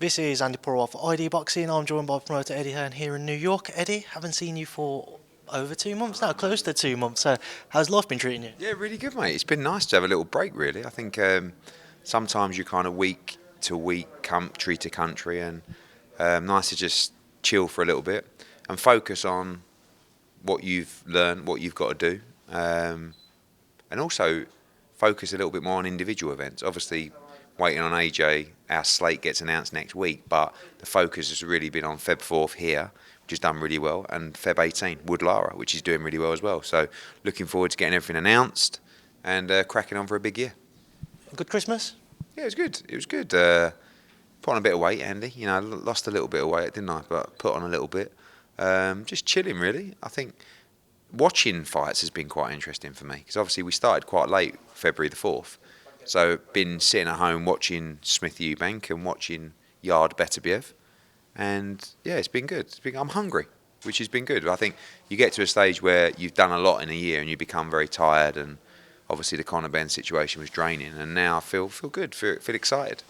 This is Andy Purewal for ID Boxing. I'm joined by promoter Eddie Hearn here in New York. Eddie, haven't seen you for over 2 months now, close to 2 months. So, how's life been treating you? Yeah, really good, mate. It's been nice to have a little break, really. I think sometimes you're kind of week to week, country to country, and nice to just chill for a little bit and focus on what you've learned, what you've got to do, and also focus a little bit more on individual events. Obviously, waiting on AJ, our slate gets announced next week, but the focus has really been on Feb 4th here, which has done really well, and Feb 18, Wood Lara, which is doing really well as well. So looking forward to getting everything announced and cracking on for a big year. Good Christmas? Yeah, it was good. It was good. Put on a bit of weight, Andy. You know, I lost a little bit of weight, didn't I? But put on a little bit. Just chilling, really. I think watching fights has been quite interesting for me because obviously we started quite late, February the 4th. So been sitting at home watching Smith Eubank and watching Yarde Betebiev, and yeah, it's been good. I'm hungry, which has been good. I think you get to a stage where you've done a lot in a year and you become very tired, and obviously the Conor Benn situation was draining, and now I feel good, feel excited.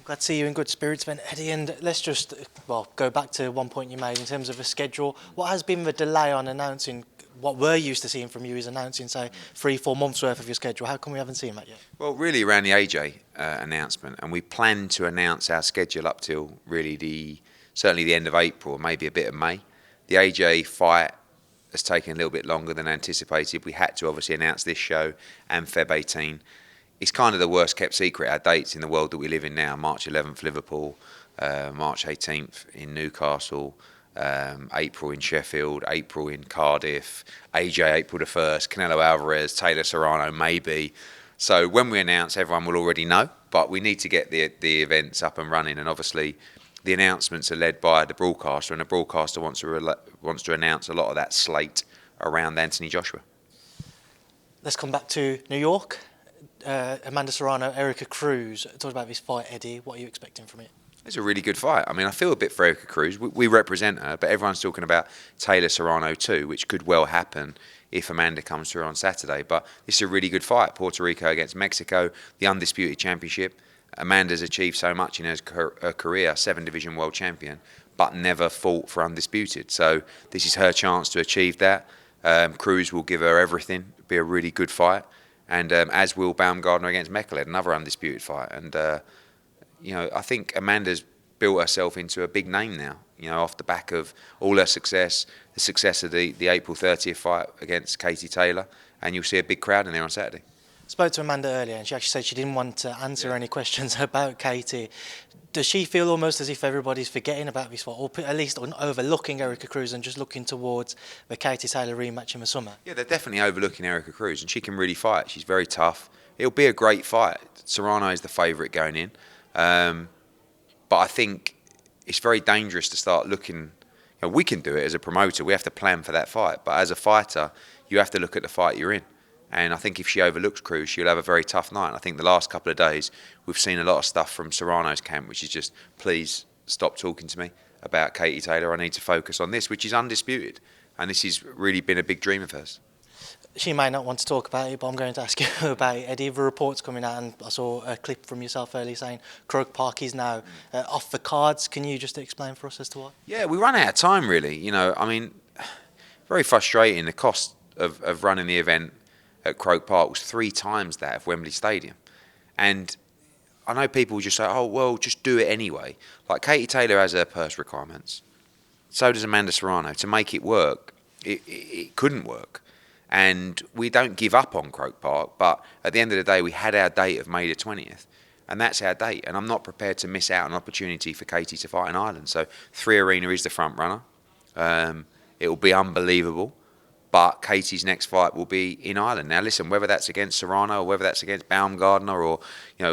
Glad to see you in good spirits, then, Eddie. And let's just go back to one point you made in terms of a schedule. What has been the delay on announcing? What we're used to seeing from you is announcing, say, 3-4 months worth of your schedule. How come we haven't seen that yet? Well, really around the AJ announcement, and we plan to announce our schedule up till really certainly the end of April, maybe a bit of May. The AJ fight has taken a little bit longer than anticipated. We had to obviously announce this show and Feb 18. It's kind of the worst kept secret, our dates in the world that we live in now. March 11th, Liverpool, March 18th in Newcastle, April in Sheffield, April in Cardiff, AJ April the 1st, Canelo Alvarez, Taylor-Serrano maybe. So when we announce, everyone will already know, but we need to get the events up and running, and obviously the announcements are led by the broadcaster, and the broadcaster wants to announce a lot of that slate around Anthony Joshua. Let's come back to New York. Amanda Serrano, Erica Cruz. Talk about this fight, Eddie. What are you expecting from it? It's a really good fight. I mean, I feel a bit for Erica Cruz. We represent her, but everyone's talking about Taylor-Serrano too, which could well happen if Amanda comes through on Saturday. But this is a really good fight. Puerto Rico against Mexico, the undisputed championship. Amanda's achieved so much in her career, 7-division world champion, but never fought for undisputed. So this is her chance to achieve that. Cruz will give her everything. It'll be a really good fight. And as will Baumgardner against Mekhaled, another undisputed fight. And, I think Amanda's built herself into a big name now, off the back of all her success, the success of the April 30th fight against Katie Taylor. And you'll see a big crowd in there on Saturday. Spoke to Amanda earlier, and she actually said she didn't want to answer any questions about Katie. Does she feel almost as if everybody's forgetting about this fight, or at least overlooking Erica Cruz and just looking towards the Katie Taylor rematch in the summer? Yeah, they're definitely overlooking Erica Cruz, and she can really fight. She's very tough. It'll be a great fight. Serrano is the favourite going in, but I think it's very dangerous to start looking. We can do it as a promoter. We have to plan for that fight, but as a fighter, you have to look at the fight you're in. And I think if she overlooks Cruz, she'll have a very tough night. And I think the last couple of days, we've seen a lot of stuff from Serrano's camp, which is just, please stop talking to me about Katie Taylor. I need to focus on this, which is undisputed. And this has really been a big dream of hers. She may not want to talk about it, but I'm going to ask you about it. Eddie, the reports coming out, and I saw a clip from yourself earlier saying Croke Park is now off the cards. Can you just explain for us as to why? Yeah, we run out of time, really. Very frustrating. The cost of running the event at Croke Park was 3 times that of Wembley Stadium. And I know people just say, oh, well, just do it anyway. Like, Katie Taylor has her purse requirements. So does Amanda Serrano. To make it work, it couldn't work. And we don't give up on Croke Park, but at the end of the day, we had our date of May the 20th. And that's our date. And I'm not prepared to miss out on an opportunity for Katie to fight in Ireland. So 3 Arena is the front runner. It will be unbelievable. But Katie's next fight will be in Ireland. Now, listen, whether that's against Serrano or whether that's against Baumgardner or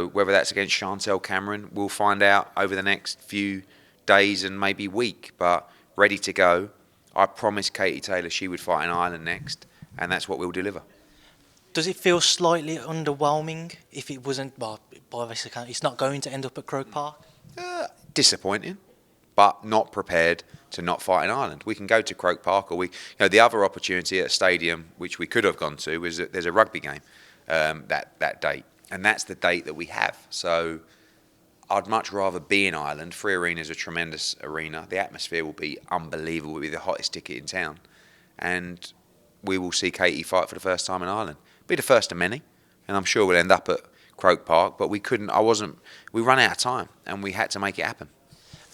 whether that's against Chantel Cameron, we'll find out over the next few days and maybe week. But ready to go. I promised Katie Taylor she would fight in Ireland next, and that's what we'll deliver. Does it feel slightly underwhelming if it wasn't? Well, by this account, it's not going to end up at Croke Park. Disappointing, but not prepared to not fight in Ireland. We can go to Croke Park, or the other opportunity at a stadium which we could have gone to was that there's a rugby game that date, and that's the date that we have. So I'd much rather be in Ireland. Free Arena is a tremendous arena. The atmosphere will be unbelievable. It will be the hottest ticket in town. And we will see Katie fight for the first time in Ireland. Be the first of many. And I'm sure we'll end up at Croke Park. But we ran out of time and we had to make it happen.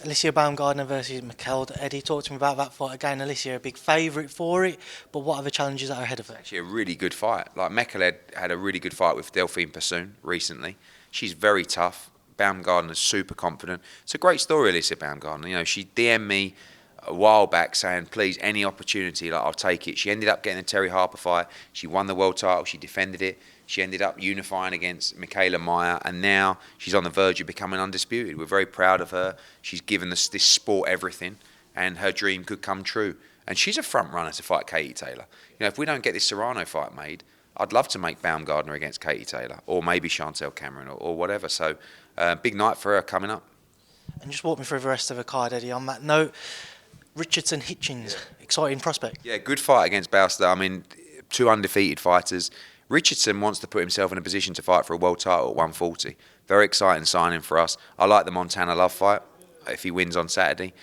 Alicia Baumgardner versus Mekhaled. Eddie, talk to me about that fight again. Alicia, a big favourite for it, but what are the challenges that are ahead of her? Actually, a really good fight. Like Mekhaled had a really good fight with Delphine Persoon recently. She's very tough. Baumgardner's super confident. It's a great story, Alicia Baumgardner. You know, she DM'd me a while back saying, please, any opportunity, like I'll take it. She ended up getting a Terry Harper fight. She won the world title. She defended it. She ended up unifying against Michaela Meyer, and now she's on the verge of becoming undisputed. We're very proud of her. She's given this sport everything, and her dream could come true. And she's a front runner to fight Katie Taylor. You know, if we don't get this Serrano fight made, I'd love to make Baumgardner against Katie Taylor, or maybe Chantel Cameron, or whatever. So, big night for her coming up. And just walk me through the rest of the card, Eddie. On that note, Richardson Hitchins, exciting prospect. Yeah, good fight against Bowster. I mean, 2 undefeated fighters. Richardson wants to put himself in a position to fight for a world title at 140. Very exciting signing for us. I like the Montana Love fight, if he wins on Saturday.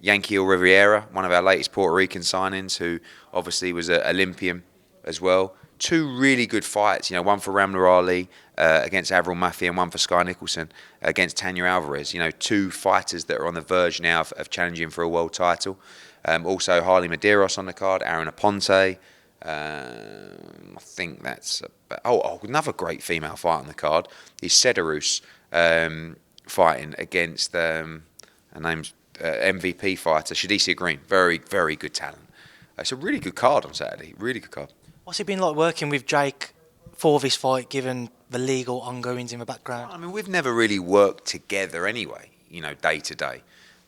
Yankee Riviera, one of our latest Puerto Rican signings, who obviously was an Olympian as well. 2 really good fights, you know, one for Ramla Ali against Avril Maffei and one for Sky Nicholson against Tanya Alvarez. You know, 2 fighters that are on the verge now of challenging for a world title. Also Harley Medeiros on the card, Aaron Aponte. I think that's another great female fight on the card is Sedarus fighting against her name's MVP fighter Shadisia Green. Very, very good talent. It's a really good card on Saturday. Really good card. What's it been like working with Jake for this fight, given the legal ongoings in the background? I mean, we've never really worked together anyway, you know, day to day.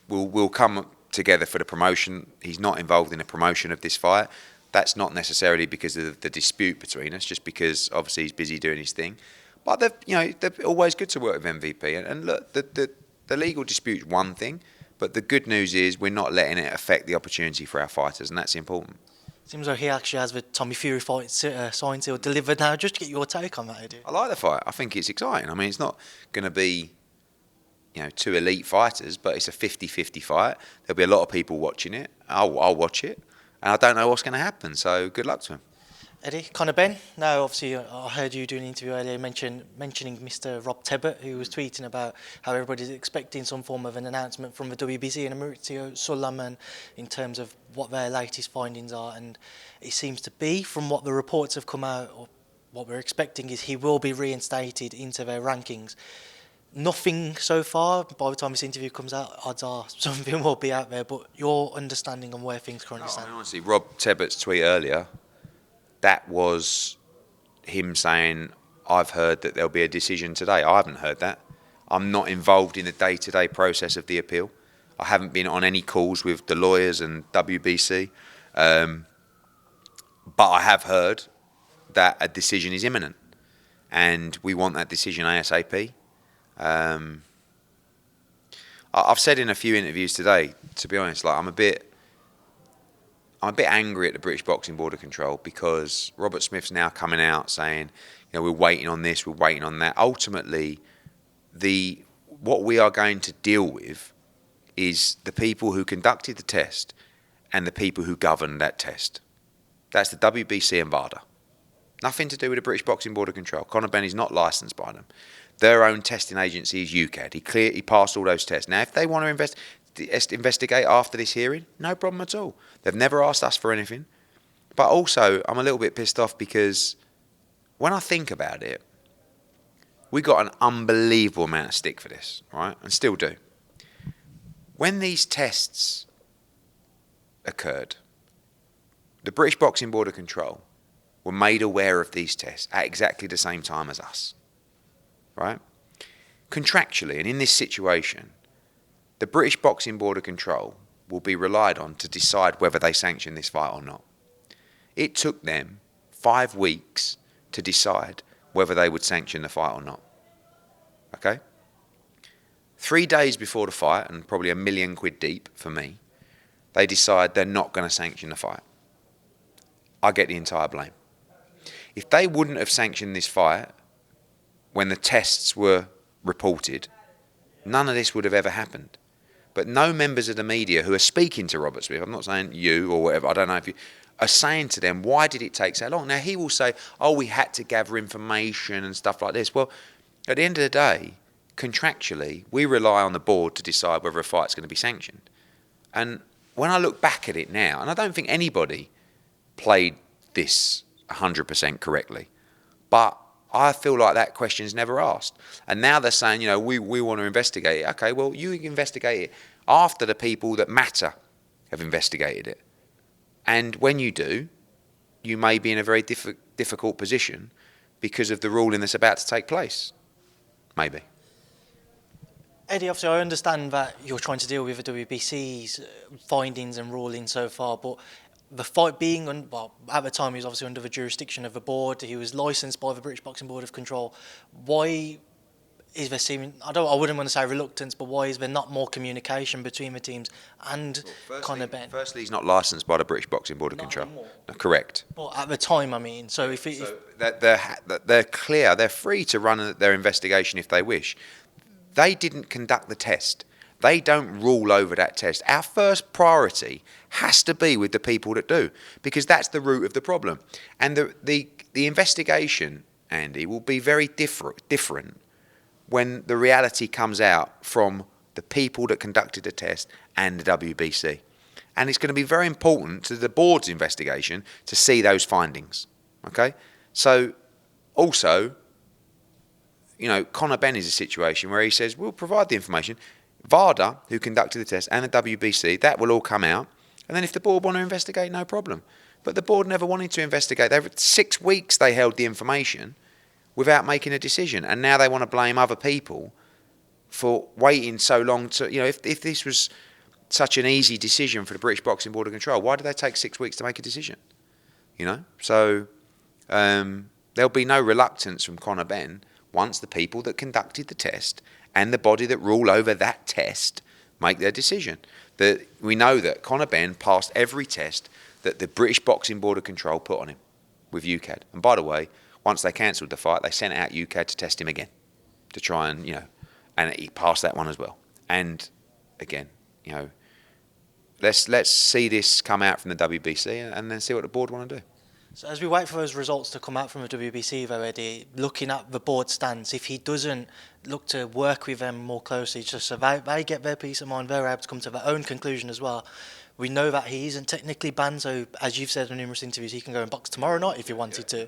We'll come together for the promotion. He's not involved in the promotion of this fight. That's not necessarily because of the dispute between us, just because obviously he's busy doing his thing. But they're always good to work with MVP. And look, the legal dispute's one thing, but the good news is we're not letting it affect the opportunity for our fighters, and that's important. Seems like he actually has the Tommy Fury fight signed, sealed, delivered now. Just to get your take on that, Eddie. I like the fight. I think it's exciting. I mean, it's not going to be, you know, 2 elite fighters, but it's a 50-50 fight. There'll be a lot of people watching it. I'll watch it. And I don't know what's going to happen, so good luck to him. Eddie, Conor Benn. Now, obviously, I heard you doing an interview earlier mentioning Mr. Rob Tebbett, who was tweeting about how everybody's expecting some form of an announcement from the WBC and Maurizio Sulaiman in terms of what their latest findings are. And it seems to be, from what the reports have come out, or what we're expecting, is he will be reinstated into their rankings. Nothing so far. By the time this interview comes out, odds are something will be out there. But your understanding on where things currently stand? I mean, honestly, Rob Tebbett's tweet earlier, that was him saying, I've heard that there'll be a decision today. I haven't heard that. I'm not involved in the day-to-day process of the appeal. I haven't been on any calls with the lawyers and WBC. But I have heard that a decision is imminent. And we want that decision ASAP. I've said in a few interviews today, to be honest, like I'm a bit angry at the British Boxing Board of Control because Robert Smith's now coming out saying, you know, we're waiting on this, we're waiting on that. Ultimately, what we are going to deal with is the people who conducted the test and the people who governed that test. That's the WBC and VADA. Nothing to do with the British Boxing Board of Control. Conor Benn is not licensed by them. Their own testing agency is UKAD. He passed all those tests. Now, if they want to investigate after this hearing, no problem at all. They've never asked us for anything. But also, I'm a little bit pissed off because when I think about it, we got an unbelievable amount of stick for this, right? And still do. When these tests occurred, the British Boxing Board of Control were made aware of these tests at exactly the same time as us. Right? Contractually, and in this situation, the British Boxing Board of Control will be relied on to decide whether they sanction this fight or not. It took them 5 weeks to decide whether they would sanction the fight or not. Okay? 3 days before the fight, and probably £1 million deep for me, they decide they're not going to sanction the fight. I get the entire blame. If they wouldn't have sanctioned this fight when the tests were reported, none of this would have ever happened. But no members of the media who are speaking to Robert Smith, I'm not saying you or whatever, I don't know if you, are saying to them, why did it take so long? Now, he will say, oh, we had to gather information and stuff like this. Well, at the end of the day, contractually, we rely on the board to decide whether a fight's going to be sanctioned. And when I look back at it now, and I don't think anybody played this 100% correctly, but I feel like that question is never asked. And now they're saying, you know, we want to investigate it. Okay, well, you investigate it after the people that matter have investigated it. And when you do, you may be in a very difficult position because of the ruling that's about to take place. Maybe. Eddie, obviously I understand that you're trying to deal with the WBC's findings and rulings so far, but the fight being, well, at the time he was obviously under the jurisdiction of the board, he was licensed by the British Boxing Board of Control. Why is there seeming, I wouldn't want to say reluctance, but why is there not more communication between the teams and Conor Benn? Firstly, he's not licensed by the British Boxing Board of Control. No, correct. But at the time, I mean, so if they're clear, they're free to run their investigation if they wish. They didn't conduct the test. They don't rule over that test. Our first priority has to be with the people that do, because that's the root of the problem. And the investigation, Andy, will be very different when the reality comes out from the people that conducted the test and the WBC. And it's going to be very important to the board's investigation to see those findings. Okay? So, also, you know, Conor Benn is a situation where he says, we'll provide the information. VADA, who conducted the test, and the WBC, that will all come out. And then if the board want to investigate, no problem. But the board never wanted to investigate. 6 weeks they held the information without making a decision. And now they want to blame other people for waiting so long to, you know, if this was such an easy decision for the British Boxing Board of Control, why did they take 6 weeks to make a decision? You know? So there'll be no reluctance from Conor Benn once the people that conducted the test and the body that rule over that test make their decision. We know that Conor Benn passed every test that the British Boxing Board of Control put on him with UCAD. And by the way, once they cancelled the fight, they sent out UCAD to test him again, to try and, you know, and he passed that one as well. And again, you know, let's see this come out from the WBC and then see what the board want to do. So as we wait for those results to come out from the WBC, though, Eddie, looking at the board stance, if he doesn't look to work with them more closely, just so they get their peace of mind, they're able to come to their own conclusion as well. We know that he isn't technically banned, so as you've said in numerous interviews, he can go and box tomorrow night if he wanted to.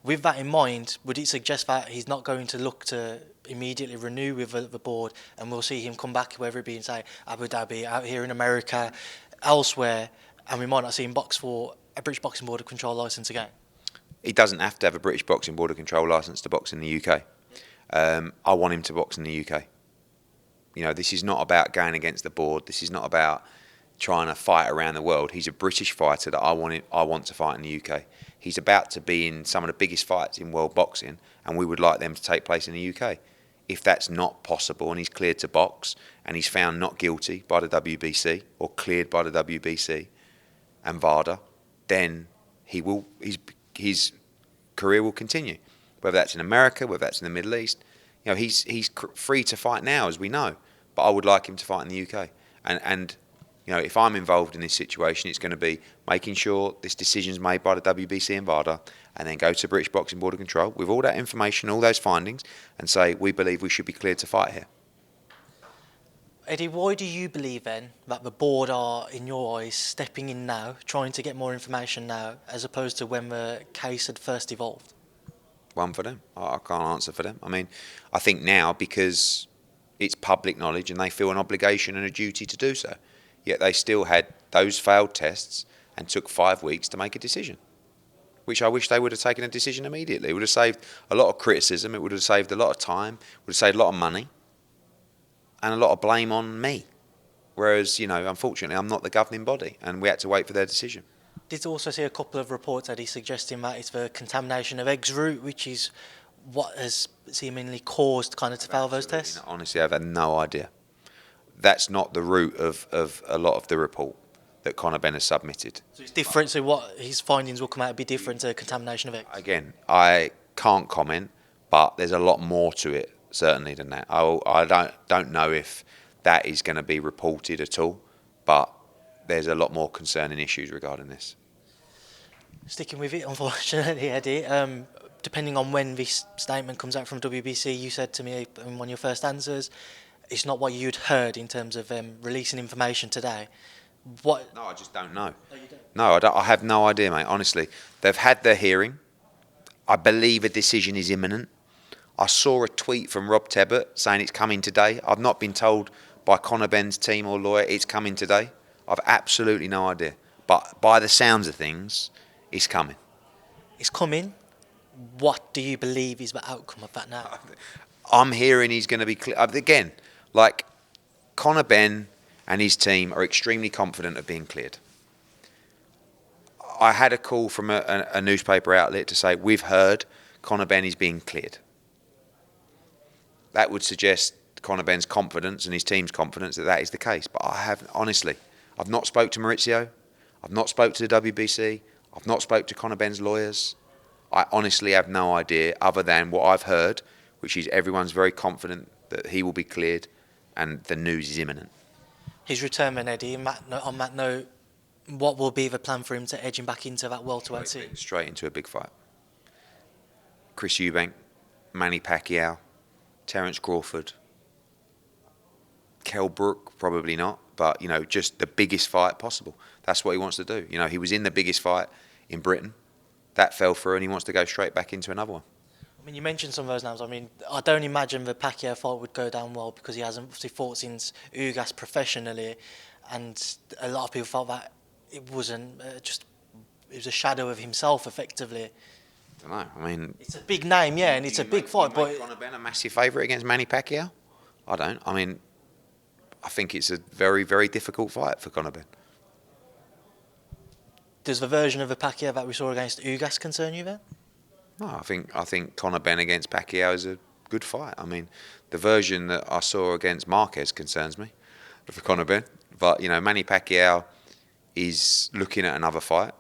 With that in mind, would it suggest that he's not going to look to immediately renew with the board, and we'll see him come back, whether it be in, say, Abu Dhabi, out here in America, elsewhere, and we might not see him box for a British Boxing Board of Control licence again? He doesn't have to have a British Boxing Board of Control licence to box in the UK. I want him to box in the UK. You know, this is not about going against the board. This is not about trying to fight around the world. He's a British fighter that I want to fight in the UK. He's about to be in some of the biggest fights in world boxing, and we would like them to take place in the UK. If that's not possible and he's cleared to box and he's found not guilty by the WBC or cleared by the WBC and VADA, then his career will continue. Whether that's in America, whether that's in the Middle East, you know, he's free to fight now, as we know. But I would like him to fight in the UK. And you know, if I'm involved in this situation, it's going to be making sure this decision's made by the WBC and VADA, and then go to the British Boxing Board of Control with all that information, all those findings, and say, we believe we should be cleared to fight here. Eddie, why do you believe then that the board are, in your eyes, stepping in now, trying to get more information now, as opposed to when the case had first evolved? One for them. I can't answer for them. I mean, I think now because it's public knowledge and they feel an obligation and a duty to do so. Yet they still had those failed tests and took 5 weeks to make a decision, which I wish they would have taken a decision immediately. It would have saved a lot of criticism. It would have saved a lot of time. It would have saved a lot of money and a lot of blame on me. Whereas, you know, unfortunately, I'm not the governing body and we had to wait for their decision. Did also see a couple of reports, Eddie, suggesting that it's the contamination of eggs route, which is what has seemingly caused kind of to fail those tests? Honestly, I've had no idea. That's not the root of a lot of the report that Conor Benn has submitted. So it's different, so what his findings will come out be different to contamination of eggs? Again, I can't comment, but there's a lot more to it certainly than that. I don't know if that is going to be reported at all, but there's a lot more concerning issues regarding this. Sticking with it, unfortunately, Eddie, depending on when this statement comes out from WBC, you said to me in one of your first answers, it's not what you'd heard in terms of releasing information today. What? No, I just don't know. Oh, you don't? No, I have no idea, mate, honestly. They've had their hearing. I believe a decision is imminent. I saw a tweet from Rob Tebbett saying it's coming today. I've not been told by Conor Benn's team or lawyer it's coming today. I've absolutely no idea. But by the sounds of things, it's coming. It's coming. What do you believe is the outcome of that now? I'm hearing he's going to be clear. Again, like, Conor Benn and his team are extremely confident of being cleared. I had a call from a newspaper outlet to say, we've heard Conor Benn is being cleared. That would suggest Conor Benn's confidence and his team's confidence that that is the case. But I have, honestly, I've not spoke to Maurizio. I've not spoke to the WBC. I've not spoke to Conor Benn's lawyers. I honestly have no idea other than what I've heard, which is everyone's very confident that he will be cleared and the news is imminent. His return, then, Eddie, on that note, what will be the plan for him to edge him back into that welterweight scene? Straight into a big fight. Chris Eubank, Manny Pacquiao, Terence Crawford, Kell Brook, probably not, but, you know, just the biggest fight possible. That's what he wants to do. You know, he was in the biggest fight in Britain. That fell through and he wants to go straight back into another one. I mean, you mentioned some of those names. I mean, I don't imagine the Pacquiao fight would go down well because he hasn't obviously fought since Ugas professionally, and a lot of people felt that it wasn't it was a shadow of himself, effectively. I don't know. I mean, it's a big name, yeah, and it's a big fight. But Conor Benn a massive favourite against Manny Pacquiao? I don't. I mean, I think it's a very, very difficult fight for Conor Benn. Does the version of the Pacquiao that we saw against Ugas concern you then? No, I think Conor Benn against Pacquiao is a good fight. I mean, the version that I saw against Marquez concerns me for Conor Benn. But, you know, Manny Pacquiao is looking at another fight.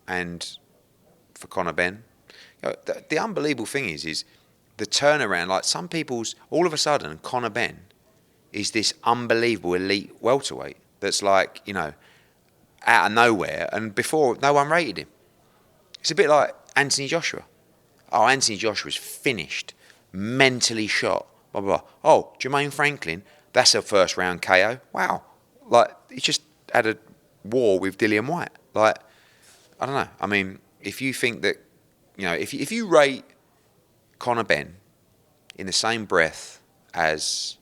And for Conor Benn, you know, the unbelievable thing is the turnaround. Like, some people's, all of a sudden, Conor Benn is this unbelievable elite welterweight that's like, you know, out of nowhere. And before, no one rated him. It's a bit like Anthony Joshua. Oh, Anthony Joshua's finished, mentally shot, blah, blah, blah. Oh, Jermaine Franklin, that's a first round KO. Wow. Like, he just had a war with Dillian White. Like, I don't know. I mean, if you think that, you know, if you rate Conor Benn in the same breath as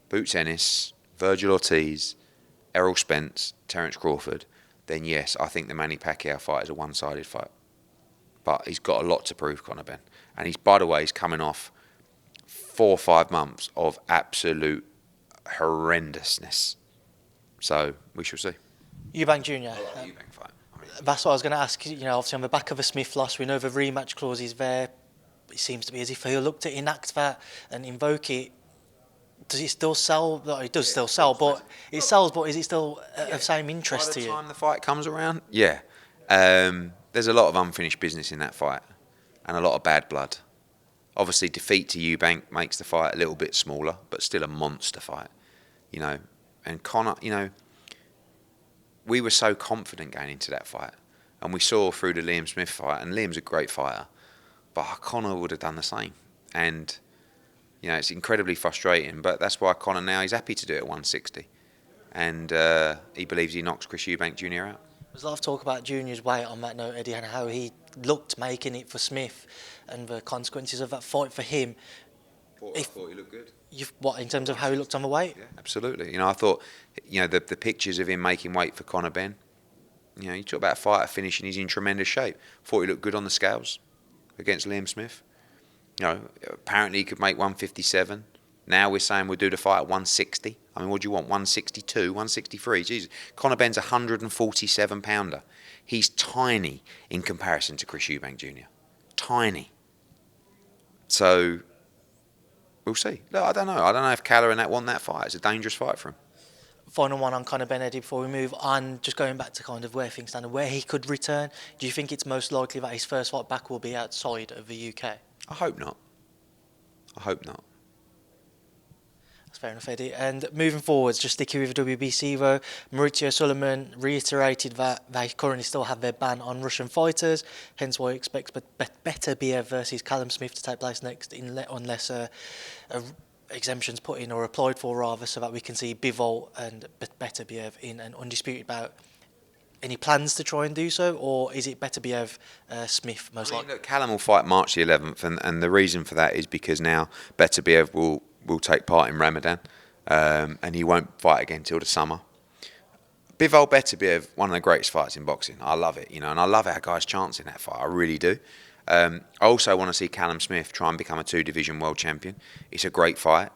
Boots Ennis, Virgil Ortiz, Errol Spence, Terence Crawford, then yes, I think the Manny Pacquiao fight is a one-sided fight. But he's got a lot to prove, Conor Benn. And he's, by the way, he's coming off 4 or 5 months of absolute horrendousness. So we shall see. Eubank Jr. Eubank fight. That's what I was going to ask. You know, obviously on the back of a Smith loss, we know the rematch clause is there. It seems to be as if he'll look to enact that and invoke it. Does it still sell? No, it does still sell, but it sells. But is it still of same interest to you? By the time the fight comes around, yeah. There's a lot of unfinished business in that fight and a lot of bad blood. Obviously, defeat to Eubank makes the fight a little bit smaller, but still a monster fight, you know. And Conor, you know, we were so confident going into that fight. And we saw through the Liam Smith fight, and Liam's a great fighter, but Conor would have done the same. And, you know, it's incredibly frustrating, but that's why Conor now is happy to do it at 160. And he believes he knocks Chris Eubank Jr. out. There's a lot of talk about Junior's weight on that note, Eddie, and how he looked making it for Smith and the consequences of that fight for him. I thought he looked good. What, in terms of how he looked on the weight? Yeah, absolutely. You know, I thought, you know, the pictures of him making weight for Conor Benn, you know, you talk about a fighter finishing, he's in tremendous shape. Thought he looked good on the scales against Liam Smith. You know, apparently he could make 157. Now we're saying we'll do the fight at 160. I mean, what do you want? 162, 163? Jesus. Conor Benn's a 147-pounder. He's tiny in comparison to Chris Eubank Jr. Tiny. So, we'll see. Look, I don't know. I don't know if Calla and that want that fight. It's a dangerous fight for him. Final one on Conor Benn, Eddie, before we move on. Just going back to kind of where things stand and where he could return. Do you think it's most likely that his first fight back will be outside of the UK? I hope not. I hope not. fair enough, Eddie. And moving forwards, just sticking with WBC though, Mauricio Sulaiman reiterated that they currently still have their ban on Russian fighters, hence why he expects Beterbiev versus Callum-Smith to take place next, unless exemptions put in or applied for rather, so that we can see Bivol and Beterbiev in an undisputed bout. Any plans to try and do so, or is it Beterbiev, Smith most likely? Look, Callum will fight March the 11th, and the reason for that is because now Beterbiev will take part in Ramadan, and he won't fight again till the summer. Bivol Beterbiev, one of the greatest fights in boxing. I love it, and I love our guy's chance in that fight. I really do. I also want to see Callum-Smith try and become a 2-division world champion. It's a great fight.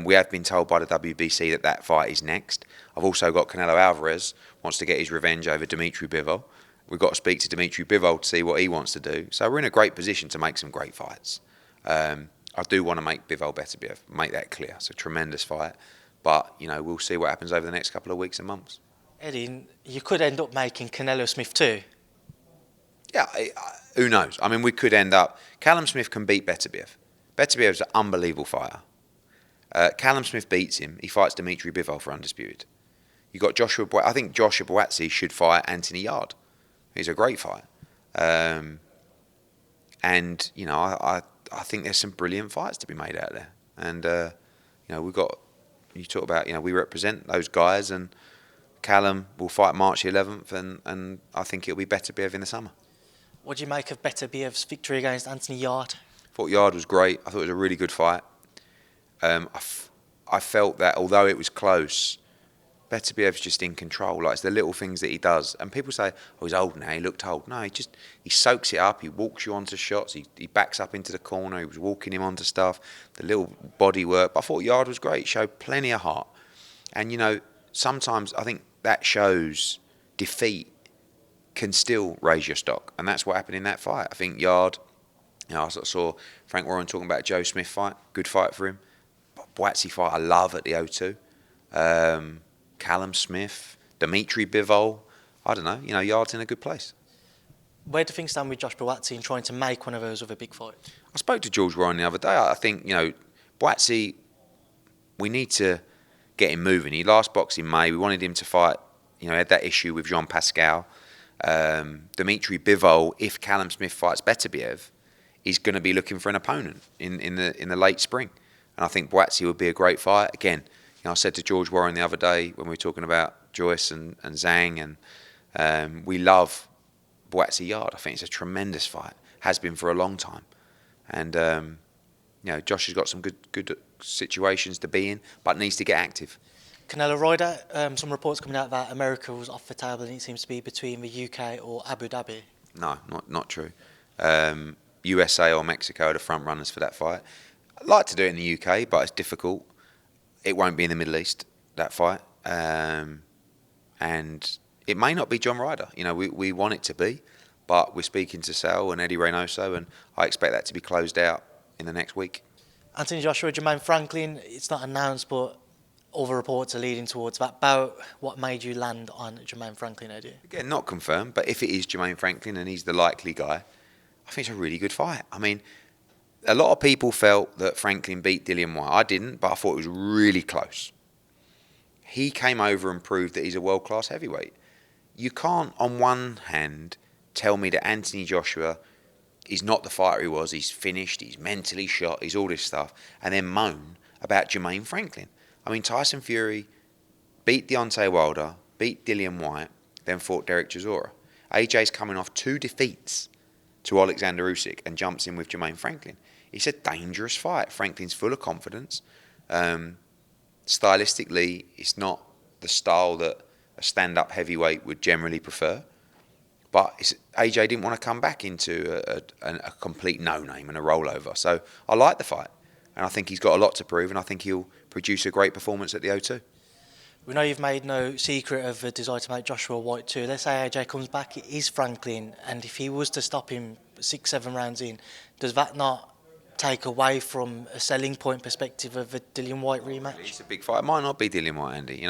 We have been told by the WBC that fight is next. I've also got Canelo Alvarez wants to get his revenge over Dimitri Bivol. We've got to speak to Dimitri Bivol to see what he wants to do. So we're in a great position to make some great fights. I do want to make Bivol Beterbiev, make that clear. It's a tremendous fight. But, we'll see what happens over the next couple of weeks and months. Eddie, you could end up making Canelo-Smith too. Yeah, who knows? I mean, we could end up... Callum-Smith can beat Beterbiev. Beterbiev's an unbelievable fighter. Callum-Smith beats him. He fights Dimitri Bivol for undisputed. You got Joshua. I think Joshua Buatsi should fight Anthony Yarde. He's a great fight. And I think there's some brilliant fights to be made out there. And we've got. You talk about we represent those guys, and Callum will fight March 11th, and I think it'll be Beterbiev in the summer. What do you make of Beterbiev's victory against Anthony Yarde? I thought Yarde was great. I thought it was a really good fight. I felt that although it was close, Beterbiev's just in control. Like, it's the little things that he does. And people say, oh, he's old now, he looked old. No, he soaks it up, he walks you onto shots, he backs up into the corner, he was walking him onto stuff, the little body work. But I thought Yarde was great, he showed plenty of heart. And, sometimes I think that shows defeat can still raise your stock. And that's what happened in that fight. I think Yarde, I sort of saw Frank Warren talking about Joe Smith fight, good fight for him. Buatsi fight I love at the O2. Callum-Smith, Dimitri Bivol. I don't know. Yarde's in a good place. Where do things stand with Josh Buatsi in trying to make one of those with a big fight? I spoke to George Warren the other day. I think, Buatsi, we need to get him moving. He last boxed in May. We wanted him to fight, he had that issue with Jean Pascal. Dimitri Bivol, if Callum-Smith fights Beterbiev, is going to be looking for an opponent in the late spring. And I think Buatsi would be a great fight. Again, I said to George Warren the other day when we were talking about Joyce and Zhang, and we love Buatsi-Yarde. I think it's a tremendous fight. Has been for a long time. And, Josh has got some good situations to be in, but needs to get active. Canelo-Ryder, some reports coming out that America was off the table and it seems to be between the UK or Abu Dhabi. No, not true. USA or Mexico are the front runners for that fight. I'd like to do it in the UK, but it's difficult. It won't be in the Middle East, that fight. And it may not be John Ryder. We want it to be, but we're speaking to Sal and Eddie Reynoso, and I expect that to be closed out in the next week. Anthony Joshua, Jermaine Franklin, it's not announced, but all the reports are leading towards that bout. What made you land on Jermaine Franklin, Eddie? Again, not confirmed, but if it is Jermaine Franklin and he's the likely guy, I think it's a really good fight. I mean, a lot of people felt that Franklin beat Dillian Whyte. I didn't, but I thought it was really close. He came over and proved that he's a world-class heavyweight. You can't, on one hand, tell me that Anthony Joshua is not the fighter he was, he's finished, he's mentally shot, he's all this stuff, and then moan about Jermaine Franklin. I mean, Tyson Fury beat Deontay Wilder, beat Dillian Whyte, then fought Derek Chisora. AJ's coming off 2 defeats to Alexander Usyk and jumps in with Jermaine Franklin. It's a dangerous fight. Franklin's full of confidence. Stylistically, it's not the style that a stand-up heavyweight would generally prefer. But AJ didn't want to come back into a complete no-name and a rollover. So I like the fight. And I think he's got a lot to prove, and I think he'll produce a great performance at the O2. We know you've made no secret of a desire to make Joshua White too. Let's say AJ comes back, it is Franklin, and if he was to stop him 6-7 rounds in, does that not take away from a selling point perspective of a Dillian Whyte rematch? It's a big fight. It might not be Dillian Whyte, Andy.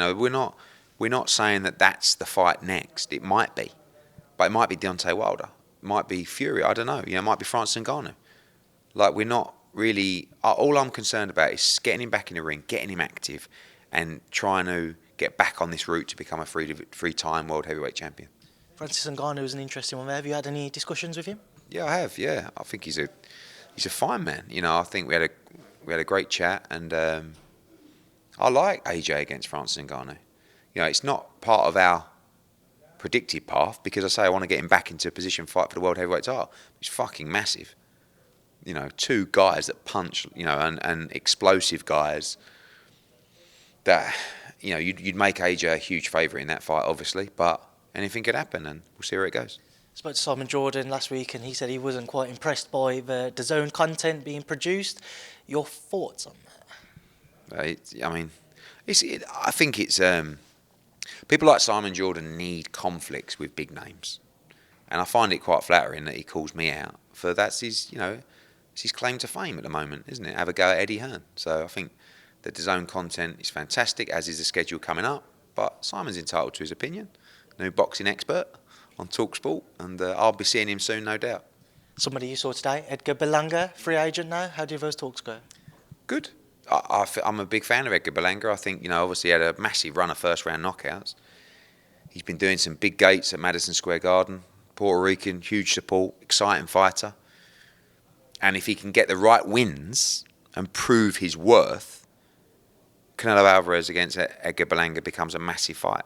We're not saying that that's the fight next. It might be, but it might be Deontay Wilder. It might be Fury. I don't know. It might be Francis Ngannou. Like, we're not really, all I'm concerned about is getting him back in the ring, getting him active, and trying to get back on this route to become a three-time world heavyweight champion. Francis Ngannou is an interesting one there. Have you had any discussions with him? Yeah, I have. Yeah, I think he's a fine man. You know, I think we had a great chat, and I like AJ against Francis Ngannou. You know, it's not part of our predicted path because I say I want to get him back into a position to fight for the world heavyweight title. He's fucking massive. You know, two guys that punch. You know, and explosive guys. That, you know, you'd make AJ a huge favourite in that fight, obviously, but anything could happen, and we'll see where it goes. I spoke to Simon Jordan last week, and he said he wasn't quite impressed by the DAZN content being produced. Your thoughts on that? I think it's people like Simon Jordan need conflicts with big names, and I find it quite flattering that he calls me out for that's his claim to fame at the moment, isn't it? Have a go at Eddie Hearn. So I think the DAZN content is fantastic, as is the schedule coming up. But Simon's entitled to his opinion. New boxing expert on TalkSport, and I'll be seeing him soon, no doubt. Somebody you saw today, Edgar Berlanga, free agent now. How do those talks go? Good. I'm a big fan of Edgar Berlanga. I think, you know, obviously he had a massive run of first-round knockouts. He's been doing some big gates at Madison Square Garden. Puerto Rican, huge support, exciting fighter. And if he can get the right wins and prove his worth, Canelo Alvarez against Edgar Berlanga becomes a massive fight.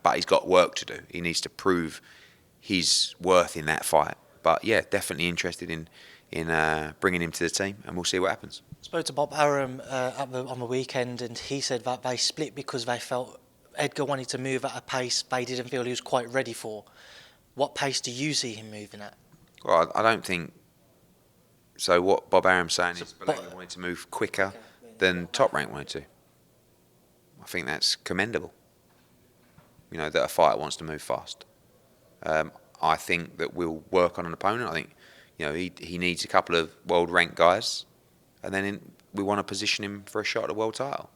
But he's got work to do. He needs to prove his worth in that fight. But yeah, definitely interested in bringing him to the team, and we'll see what happens. I spoke to Bob Arum on the weekend, and he said that they split because they felt Edgar wanted to move at a pace they didn't feel he was quite ready for. What pace do you see him moving at? Well, I don't think... So what Bob Arum's saying is Berlanga wanted to move quicker than Top Rank wanted to. I think that's commendable. You know, that a fighter wants to move fast. I think that we'll work on an opponent. I think, you know, he needs a couple of world-ranked guys, and then we want to position him for a shot at the world title.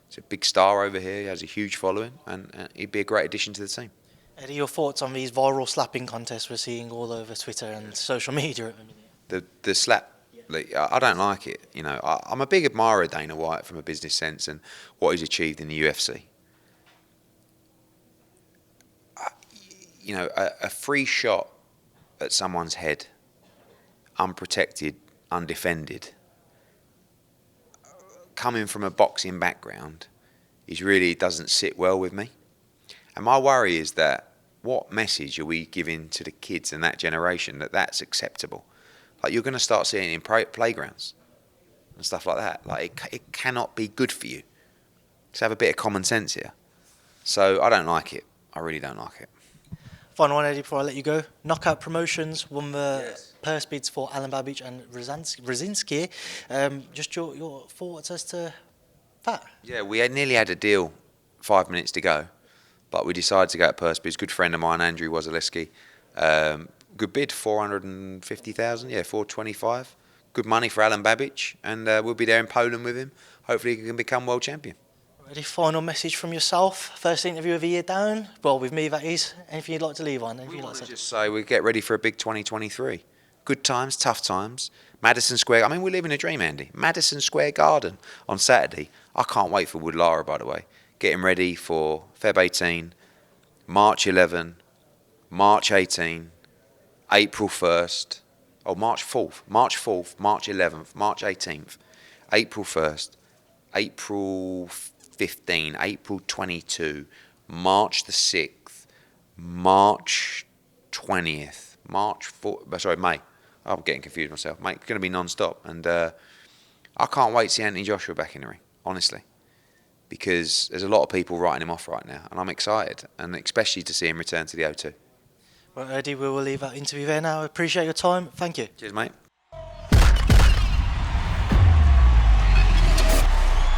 He's a big star over here. He has a huge following, and he'd be a great addition to the team. Eddie, your thoughts on these viral slapping contests we're seeing all over Twitter and social media at the minute? The slap, I don't like it. You know, I'm a big admirer of Dana White from a business sense and what he's achieved in the UFC. You know, a free shot at someone's head, unprotected, undefended, coming from a boxing background, really doesn't sit well with me. And my worry is that what message are we giving to the kids and that generation that that's acceptable? Like, you're going to start seeing it in playgrounds and stuff like that. Like, it cannot be good for you. Let's have a bit of common sense here. So I don't like it. I really don't like it. Final one, Eddie, before I let you go. Knockout Promotions won the purse bids for Alan Babic and Rozanski. Just your thoughts as to that? Yeah, we nearly had a deal 5 minutes to go, but we decided to go at purse bids. Good friend of mine, Andrew Wozaleski. Good bid, 450,000. Yeah, 425. Good money for Alan Babic, and we'll be there in Poland with him. Hopefully he can become world champion. Any final message from yourself? First interview of the year down. Well, with me, that is. Anything you'd like to leave on? We want to just say we get ready for a big 2023. Good times, tough times. Madison Square. I mean, we're living a dream, Andy. Madison Square Garden on Saturday. I can't wait for Wood Lara, by the way. Getting ready for Feb 18, March 11, March 18, April 1st. Oh, March 4th, March 4th, March 11th, March 18th, April 1st, April 15, April 22, March the 6th, March 20th, May. I'm getting confused myself. Mate, it's going to be non-stop. And I can't wait to see Anthony Joshua back in the ring, honestly. Because there's a lot of people writing him off right now. And I'm excited. And especially to see him return to the O2. Well, Eddie, we will leave that interview there now. I appreciate your time. Thank you. Cheers, mate.